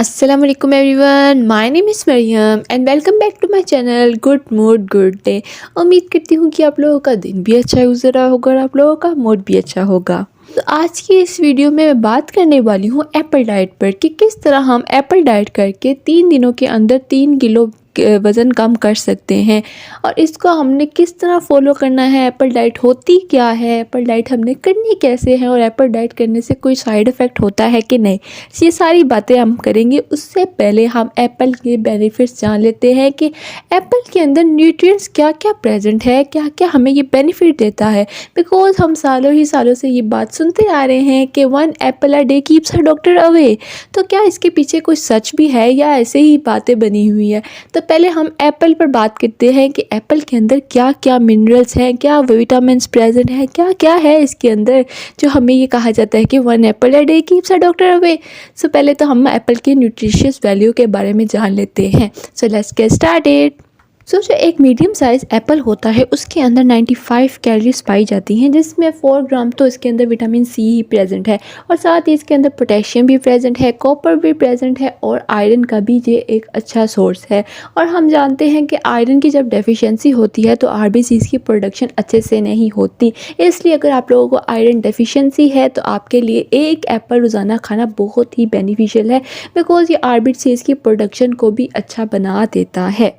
अस्सलाम वालेकुम everyone, my name is Maryam and welcome back to my channel good mood good day. उम्मीद करती हूँ कि आप लोगों का दिन भी अच्छा गुजर रहा होगा और आप लोगों का मूड भी अच्छा होगा। तो आज की इस वीडियो में मैं बात करने वाली हूँ एप्पल डाइट पर कि किस तरह हम एप्पल डाइट करके 3 दिनों के अंदर 3 किलो वज़न कम कर सकते हैं और इसको हमने किस तरह फॉलो करना है। एप्पल डाइट होती क्या है, एप्पल डाइट हमने करनी कैसे है और एप्पल डाइट करने से कोई साइड इफ़ेक्ट होता है कि नहीं, ये सारी बातें हम करेंगे। उससे पहले हम एप्पल के बेनिफिट्स जान लेते हैं कि एप्पल के अंदर न्यूट्रिएंट्स क्या क्या प्रेजेंट है, क्या क्या हमें ये बेनिफिट देता है। बिकॉज हम सालों ही सालों से ये बात सुनते आ रहे हैं कि 1 apple a day keeps a doctor away. तो क्या इसके पीछे कुछ सच भी है या ऐसे ही बातें बनी हुई है। तो पहले हम एप्पल पर बात करते हैं कि एप्पल के अंदर क्या क्या मिनरल्स हैं, क्या विटामिन्स प्रेजेंट है, क्या क्या है इसके अंदर जो हमें ये कहा जाता है कि 1 apple a day keeps a doctor away. So पहले तो हम एप्पल के न्यूट्रिशियस वैल्यू के बारे में जान लेते हैं। So let's get started. जो एक मीडियम साइज़ एप्पल होता है उसके अंदर 95 कैलोरीज पाई जाती हैं, जिसमें 4 ग्राम तो इसके अंदर विटामिन सी ही प्रेजेंट है और साथ ही इसके अंदर पोटेशियम भी प्रेजेंट है, कॉपर भी प्रेजेंट है और आयरन का भी ये एक अच्छा सोर्स है। और हम जानते हैं कि आयरन की जब डेफिशिएंसी होती है तो आरबीसीज़ की प्रोडक्शन अच्छे से नहीं होती। इसलिए अगर आप लोगों को आयरन डेफिशिएंसी है तो आपके लिए एक एप्पल रोज़ाना खाना बहुत ही बेनिफिशियल है, बिकॉज ये आरबीसीज़ की प्रोडक्शन को भी अच्छा बना देता है।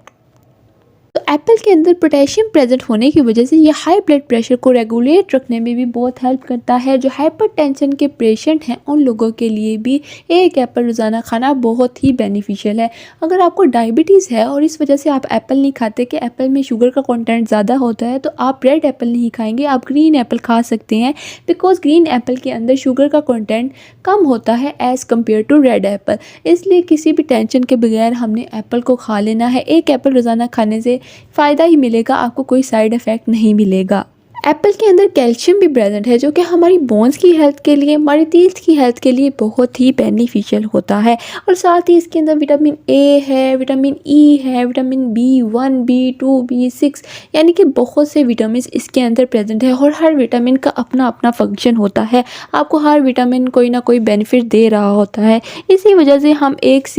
तो एप्पल के अंदर पोटेशियम प्रेजेंट होने की वजह से ये हाई ब्लड प्रेशर को रेगुलेट रखने में भी बहुत हेल्प करता है। जो हाइपरटेंशन के पेशेंट हैं उन लोगों के लिए भी एक एप्पल रोज़ाना खाना बहुत ही बेनिफिशियल है। अगर आपको डायबिटीज़ है और इस वजह से आप एप्पल नहीं खाते कि एप्पल में शुगर का कंटेंट ज़्यादा होता है, तो आप रेड एप्पल नहीं खाएंगे, आप ग्रीन एप्पल खा सकते हैं। बिकॉज ग्रीन एप्पल के अंदर शुगर का कंटेंट कम होता है as compared to red apple. इसलिए किसी भी टेंशन के बगैर हमने एप्पल को खा लेना है। एक एप्पल रोज़ाना खाने से फ़ायदा ही मिलेगा, आपको कोई साइड इफ़ेक्ट नहीं मिलेगा। एप्पल के अंदर कैल्शियम भी प्रेजेंट है जो कि हमारी बोन्स की हेल्थ के लिए, हमारी टीथ की हेल्थ के लिए बहुत ही बेनिफिशियल होता है। और साथ ही इसके अंदर विटामिन ए है, विटामिन ई है, विटामिन B1 B2 B6 यानी कि बहुत से विटामिन इसके अंदर प्रेजेंट है और हर विटामिन का अपना अपना फंक्शन होता है। आपको हर विटामिन कोई ना कोई बेनिफिट दे रहा होता है। इसी वजह से हम एक इस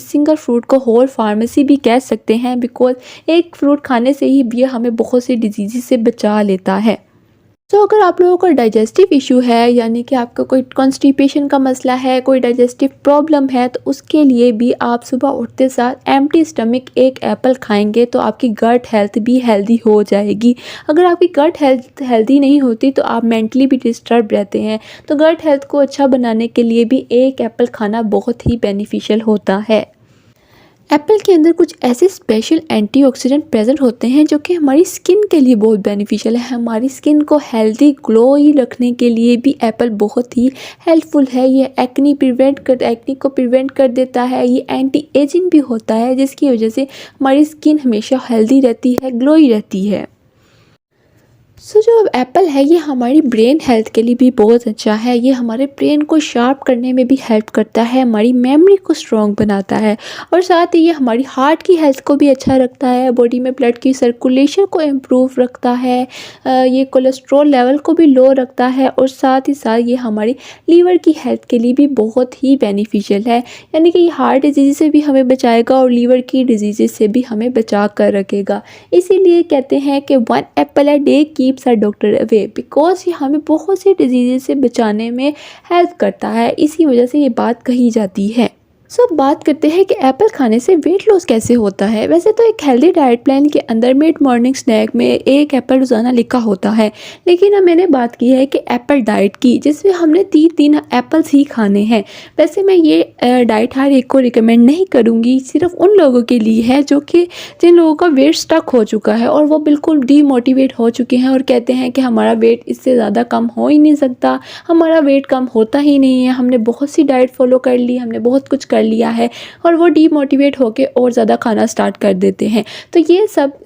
सिंगल फ्रूट को होल फार्मेसी भी कह सकते हैं, बिकॉज एक फ्रूट खाने से ही ये हमें बहुत से डिजीज़ से बचा लेता है। तो अगर आप लोगों को डाइजेस्टिव इशू है, यानी कि आपका कोई कॉन्स्टिपेशन का मसला है, कोई डाइजेस्टिव प्रॉब्लम है, तो उसके लिए भी आप सुबह उठते साथ एम्प्टी स्टमक एक एप्पल खाएंगे तो आपकी गट हेल्थ भी हेल्दी हो जाएगी। अगर आपकी गट हेल्थ हेल्दी नहीं होती तो आप मेंटली भी डिस्टर्ब रहते हैं। तो गट हेल्थ को अच्छा बनाने के लिए भी एक एप्पल खाना बहुत ही बेनिफिशियल होता है। एप्पल के अंदर कुछ ऐसे स्पेशल एंटीऑक्सीडेंट प्रेजेंट होते हैं जो कि हमारी स्किन के लिए बहुत बेनिफिशियल है। हमारी स्किन को हेल्दी ग्लोई रखने के लिए भी एप्पल बहुत ही हेल्पफुल है। ये एक्नी को प्रिवेंट कर देता है। ये एंटी एजिंग भी होता है, जिसकी वजह से हमारी स्किन हमेशा हेल्दी रहती है, ग्लोई रहती है। जो एप्पल है ये हमारी ब्रेन हेल्थ के लिए भी बहुत अच्छा है। ये हमारे ब्रेन को शार्प करने में भी हेल्प करता है, हमारी मेमोरी को स्ट्रॉन्ग बनाता है और साथ ही ये हमारी हार्ट की हेल्थ को भी अच्छा रखता है, बॉडी में ब्लड की सर्कुलेशन को इम्प्रूव रखता है, ये कोलेस्ट्रॉल लेवल को भी लो रखता है और साथ ही साथ ये हमारी लीवर की हेल्थ के लिए भी बहुत ही बेनिफिशियल है। यानी कि ये हार्ट डिजीज़ से भी हमें बचाएगा और लीवर की डिजीज़ से भी हमें बचा कर रखेगा। इसीलिए कहते हैं कि 1 apple a day keeps a doctor away, because ये हमें बहुत से डिजीज़ से बचाने में हेल्प करता है। इसी वजह से ये बात कही जाती है। बात करते हैं कि एप्पल खाने से वेट लॉस कैसे होता है। वैसे तो एक हेल्दी डाइट प्लान के अंदर मिड मॉर्निंग स्नैक में एक एप्पल रोज़ाना लिखा होता है, लेकिन अब मैंने बात की है कि एप्पल डाइट की, जिसमें हमने 3 एप्पल्स ही खाने हैं। वैसे मैं ये डाइट हर एक को रिकमेंड नहीं करूँगी, सिर्फ उन लोगों के लिए है जिन लोगों का वेट स्टक हो चुका है और वो बिल्कुल डीमोटिवेट हो चुके हैं और कहते हैं कि हमारा वेट इससे ज़्यादा कम हो ही नहीं सकता, हमारा वेट कम होता ही नहीं है, हमने बहुत सी डाइट फॉलो कर ली, हमने बहुत कुछ कर लिया है और वो डीमोटिवेट होके और ज़्यादा खाना स्टार्ट कर देते हैं। तो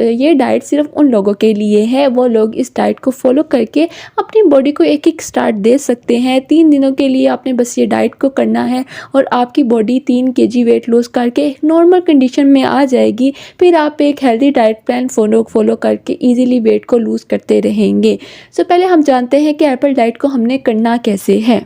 ये डाइट सिर्फ उन लोगों के लिए है। वो लोग इस डाइट को फॉलो करके अपनी बॉडी को एक स्टार्ट दे सकते हैं। 3 दिनों के लिए आपने बस ये डाइट को करना है और आपकी बॉडी 3 kg वेट लॉस करके एक नॉर्मल कंडीशन में आ जाएगी। फिर आप एक हेल्दी डाइट प्लान फॉलो करके ईजिली वेट को लूज़ करते रहेंगे। पहले हम जानते हैं कि एप्पल डाइट को हमने करना कैसे है।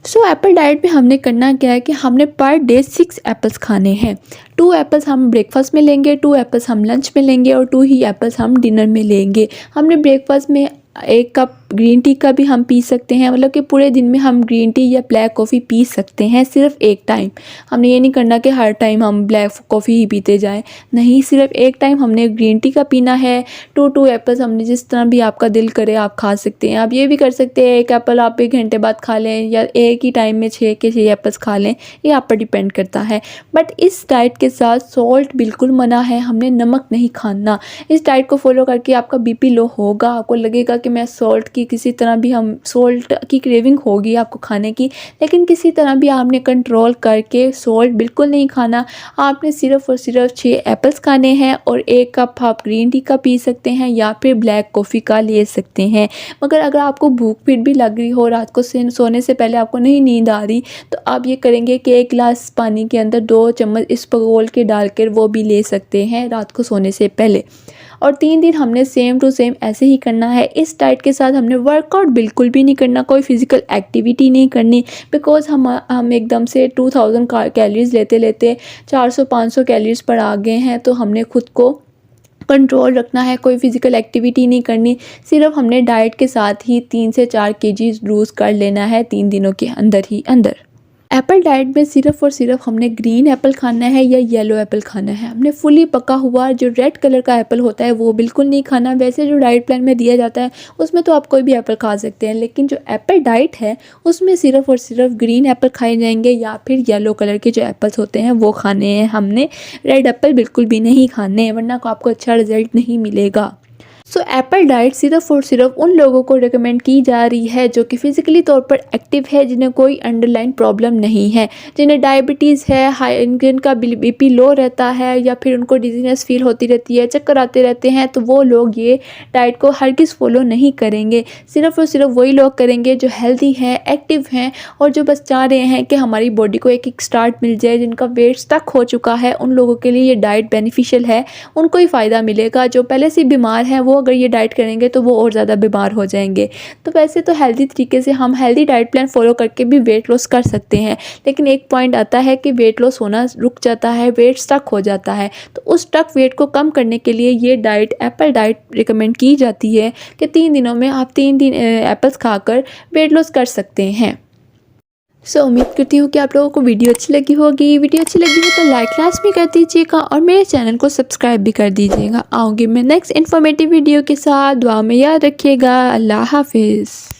सो एप्पल डाइट में हमने करना क्या है कि हमने पर डे 6 एप्पल्स खाने हैं। 2 एप्पल्स हम ब्रेकफास्ट में लेंगे, 2 एप्पल्स हम लंच में लेंगे और 2 ही एप्पल्स हम डिनर में लेंगे। हमने ब्रेकफास्ट में 1 कप ग्रीन टी का भी हम पी सकते हैं, मतलब कि पूरे दिन में हम ग्रीन टी या ब्लैक कॉफ़ी पी सकते हैं सिर्फ एक टाइम। हमने ये नहीं करना कि हर टाइम हम ब्लैक कॉफ़ी ही पीते जाएं, नहीं, सिर्फ एक टाइम हमने ग्रीन टी का पीना है। 2 एप्पल्स हमने जिस तरह भी आपका दिल करे आप खा सकते हैं। आप ये भी कर सकते हैं 1 एप्पल आप 1 घंटे बाद खा लें या एक ही टाइम में 6 के 6 एप्पल्स खा लें, ये आप पर डिपेंड करता है। बट इस डाइट के साथ सॉल्ट बिल्कुल मना है, हमने नमक नहीं खाना। इस डाइट को फॉलो करके आपका बीपी लो होगा, आपको लगेगा कि मैं सॉल्ट की किसी तरह भी हम सॉल्ट की क्रेविंग होगी आपको खाने की, लेकिन किसी तरह भी आपने कंट्रोल करके सॉल्ट बिल्कुल नहीं खाना। आपने सिर्फ और सिर्फ 6 एप्पल्स खाने हैं और 1 कप आप ग्रीन टी का पी सकते हैं या फिर ब्लैक कॉफ़ी का ले सकते हैं। मगर अगर आपको भूख फिर भी लग रही हो, रात को सोने से पहले आपको नहीं नींद आ रही, तो आप ये करेंगे कि 1 गिलास पानी के अंदर 2 चम्मच इसबगोल के डालकर वो भी ले सकते हैं रात को सोने से पहले। और 3 दिन हमने सेम टू सेम ऐसे ही करना है। इस डाइट के साथ हमने वर्कआउट बिल्कुल भी नहीं करना, कोई फिज़िकल एक्टिविटी नहीं करनी, बिकॉज़ हम एकदम से 2000 कैलोरीज़ लेते लेते 400-500 कैलोरीज़ पर आ गए हैं। तो हमने खुद को कंट्रोल रखना है, कोई फिज़िकल एक्टिविटी नहीं करनी, सिर्फ हमने डाइट के साथ ही 3 से 4 केजीज़ लूज़ कर लेना है 3 दिनों के अंदर ही अंदर। एप्पल डाइट में सिर्फ और सिर्फ हमने ग्रीन एप्पल खाना है या येलो एप्पल खाना है। हमने फुली पका हुआ जो रेड कलर का एप्पल होता है वो बिल्कुल नहीं खाना। वैसे जो डाइट प्लान में दिया जाता है उसमें तो आप कोई भी एप्पल खा सकते हैं, लेकिन जो एप्पल डाइट है उसमें सिर्फ और सिर्फ ग्रीन एप्पल खाए जाएंगे या फिर येलो कलर के जो एप्पल्स होते हैं वो खाने हैं हमने। रेड एप्पल बिल्कुल भी नहीं खाने, वरना आपको अच्छा रिजल्ट नहीं मिलेगा। सो एप्पल डाइट सिर्फ और सिर्फ उन लोगों को रिकमेंड की जा रही है जो कि फ़िज़िकली तौर पर एक्टिव है, जिन्हें कोई अंडरलाइन प्रॉब्लम नहीं है, जिन्हें डायबिटीज़ है, जिनका बीपी लो रहता है या फिर उनको डिजीनेस फील होती रहती है, चक्कर आते रहते हैं, तो वो लोग ये डाइट को हरगिज़ फॉलो नहीं करेंगे। सिर्फ और सिर्फ वही लोग करेंगे जो हेल्दी हैं, एक्टिव हैं और जो बस चाह रहे हैं कि हमारी बॉडी को एक स्टार्ट मिल जाए, जिनका वेट स्टक हो चुका है, उन लोगों के लिए ये डाइट बेनिफिशियल है, उनको ही फ़ायदा मिलेगा। जो पहले से बीमार हैं वो अगर ये डाइट करेंगे तो वो और ज़्यादा बीमार हो जाएंगे। तो वैसे तो हेल्दी तरीके से हम हेल्दी डाइट प्लान फॉलो करके भी वेट लॉस कर सकते हैं, लेकिन एक पॉइंट आता है कि वेट लॉस होना रुक जाता है, वेट स्टक हो जाता है। तो उस स्टक वेट को कम करने के लिए ये डाइट एप्पल डाइट रिकमेंड की जाती है कि 3 दिनों में आप 3 दिन एप्पल्स खाकर वेट लॉस कर सकते हैं। उम्मीद करती हूँ कि आप लोगों को वीडियो अच्छी लगी होगी। वीडियो अच्छी लगी हो तो लाइक लाजमी कर दीजिएगा और मेरे चैनल को सब्सक्राइब भी कर दीजिएगा। आऊँगी मैं नेक्स्ट इन्फॉर्मेटिव वीडियो के साथ। दुआ में याद रखिएगा। अल्लाह हाफिज़।